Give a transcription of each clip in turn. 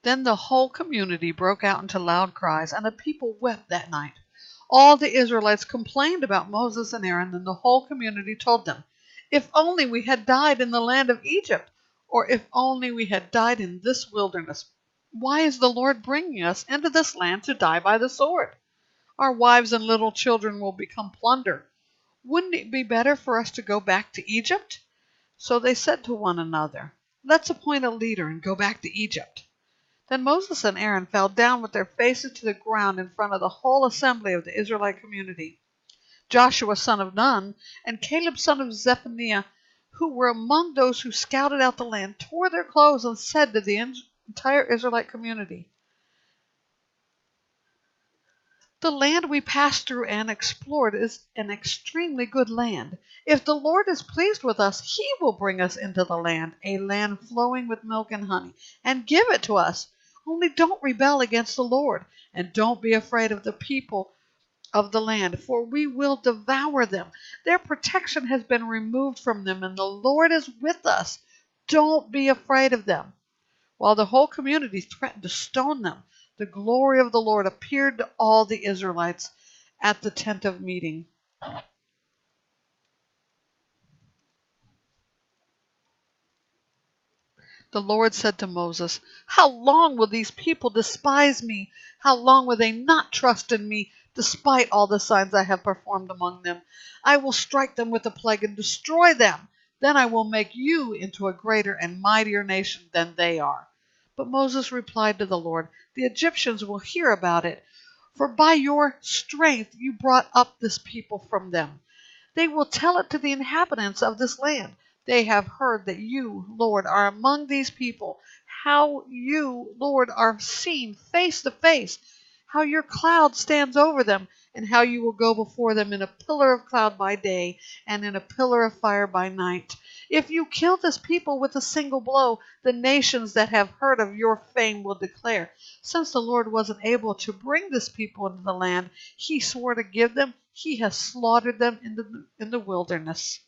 Then the whole community broke out into loud cries, and the people wept that night. All the Israelites complained about Moses and Aaron, and the whole community told them, "If only we had died in the land of Egypt, or if only we had died in this wilderness. Why is the Lord bringing us into this land to die by the sword? Our wives and little children will become plunder. Wouldn't it be better for us to go back to Egypt?" So they said to one another, "Let's appoint a leader and go back to Egypt." Then Moses and Aaron fell down with their faces to the ground in front of the whole assembly of the Israelite community. Joshua son of Nun and Caleb son of Zephaniah, who were among those who scouted out the land, tore their clothes and said to the entire Israelite community, "The land we passed through and explored is an extremely good land. If the Lord is pleased with us, He will bring us into the land, a land flowing with milk and honey, and give it to us. Only don't rebel against the Lord, and don't be afraid of the people of the land, for we will devour them. Their protection has been removed from them, and the Lord is with us. Don't be afraid of them." While the whole community threatened to stone them, the glory of the Lord appeared to all the Israelites at the tent of meeting. The Lord said to Moses, "How long will these people despise me? How long will they not trust in me, despite all the signs I have performed among them? I will strike them with a plague and destroy them. Then I will make you into a greater and mightier nation than they are." But Moses replied to the Lord, "The Egyptians will hear about it, for by your strength you brought up this people from them. They will tell it to the inhabitants of this land. They have heard that you, Lord, are among these people, how you, Lord, are seen face to face, how your cloud stands over them, and how you will go before them in a pillar of cloud by day and in a pillar of fire by night. If you kill this people with a single blow, the nations that have heard of your fame will declare, 'Since the Lord wasn't able to bring this people into the land He swore to give them, He has slaughtered them in the wilderness.'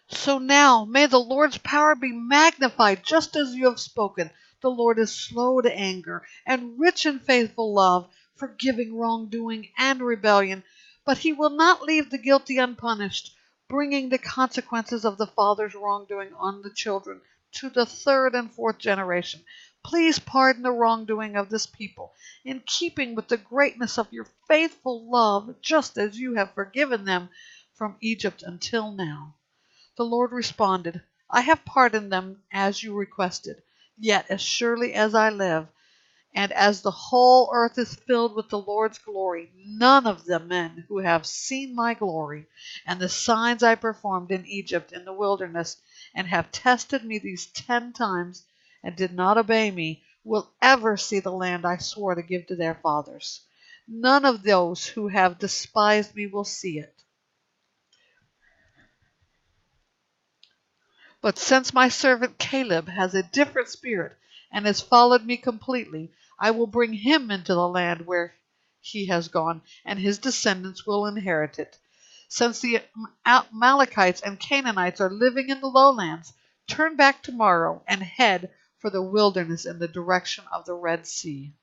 So now may the Lord's power be magnified, just as you have spoken. The Lord is slow to anger and rich in faithful love, forgiving wrongdoing and rebellion, but He will not leave the guilty unpunished, bringing the consequences of the father's wrongdoing on the children to the third and fourth generation. Please pardon the wrongdoing of this people, in keeping with the greatness of your faithful love, just as you have forgiven them from Egypt until now." The Lord responded, "I have pardoned them as you requested. Yet as surely as I live, and as the whole earth is filled with the Lord's glory, none of the men who have seen my glory and the signs I performed in Egypt in the wilderness, and have tested me these 10 times and did not obey me, will ever see the land I swore to give to their fathers. None of those who have despised me will see it. But since my servant Caleb has a different spirit and has followed me completely, I will bring him into the land where he has gone, and his descendants will inherit it. Since the Amalekites and Canaanites are living in the lowlands, turn back tomorrow and head for the wilderness in the direction of the Red Sea."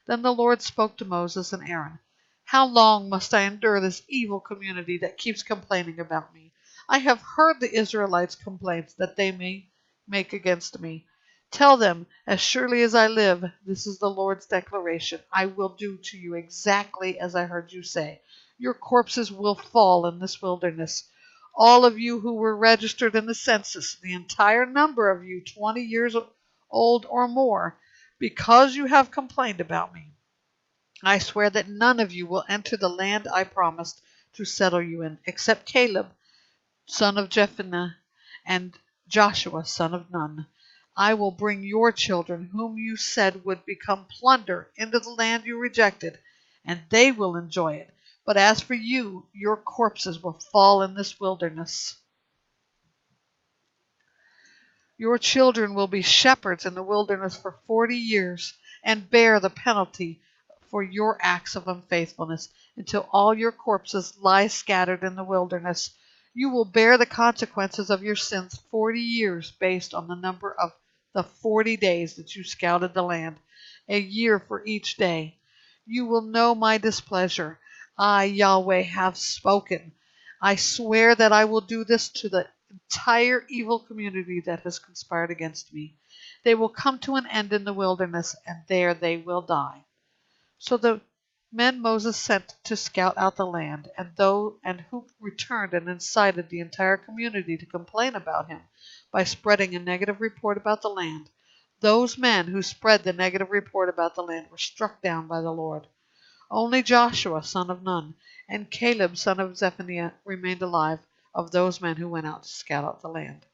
Then the Lord spoke to Moses and Aaron, "How long must I endure this evil community that keeps complaining about me? I have heard the Israelites' complaints that they may make against me. Tell them, as surely as I live, this is the Lord's declaration, I will do to you exactly as I heard you say. Your corpses will fall in this wilderness. All of you who were registered in the census, the entire number of you 20 years old or more, because you have complained about me. I swear that none of you will enter the land I promised to settle you in, except Caleb, son of Jephunneh, and Joshua, son of Nun. I will bring your children, whom you said would become plunder, into the land you rejected, and they will enjoy it. But as for you, your corpses will fall in this wilderness. Your children will be shepherds in the wilderness for 40 years, and bear the penalty for your acts of unfaithfulness, until all your corpses lie scattered in the wilderness. You will bear the consequences of your sins 40 years, based on the number of the 40 days that you scouted the land, a year for each day. You will know my displeasure. I, Yahweh, have spoken. I swear that I will do this to the entire evil community that has conspired against me. They will come to an end in the wilderness, and there they will die. So the men Moses sent to scout out the land, and who returned and incited the entire community to complain about him by spreading a negative report about the land. Those men who spread the negative report about the land were struck down by the Lord. Only Joshua, son of Nun, and Caleb, son of Zephaniah, remained alive of those men who went out to scout out the land.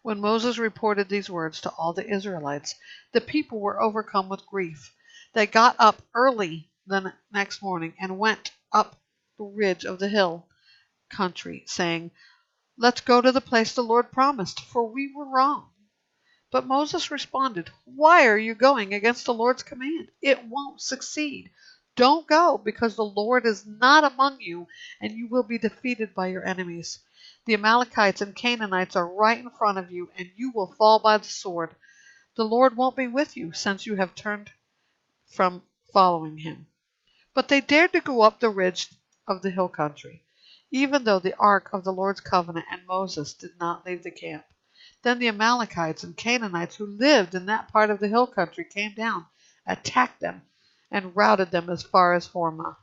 When Moses reported these words to all the Israelites, the people were overcome with grief. They got up early the next morning and went up the ridge of the hill country, saying, "Let's go to the place the Lord promised, for we were wrong." But Moses responded, "Why are you going against the Lord's command? It won't succeed. Don't go, because the Lord is not among you, and you will be defeated by your enemies. The Amalekites and Canaanites are right in front of you, and you will fall by the sword. The Lord won't be with you, since you have turned from following him." But they dared to go up the ridge of the hill country, even though the ark of the Lord's covenant and Moses did not leave the camp. Then the Amalekites and Canaanites who lived in that part of the hill country came down, attacked them, and routed them as far as Hormah.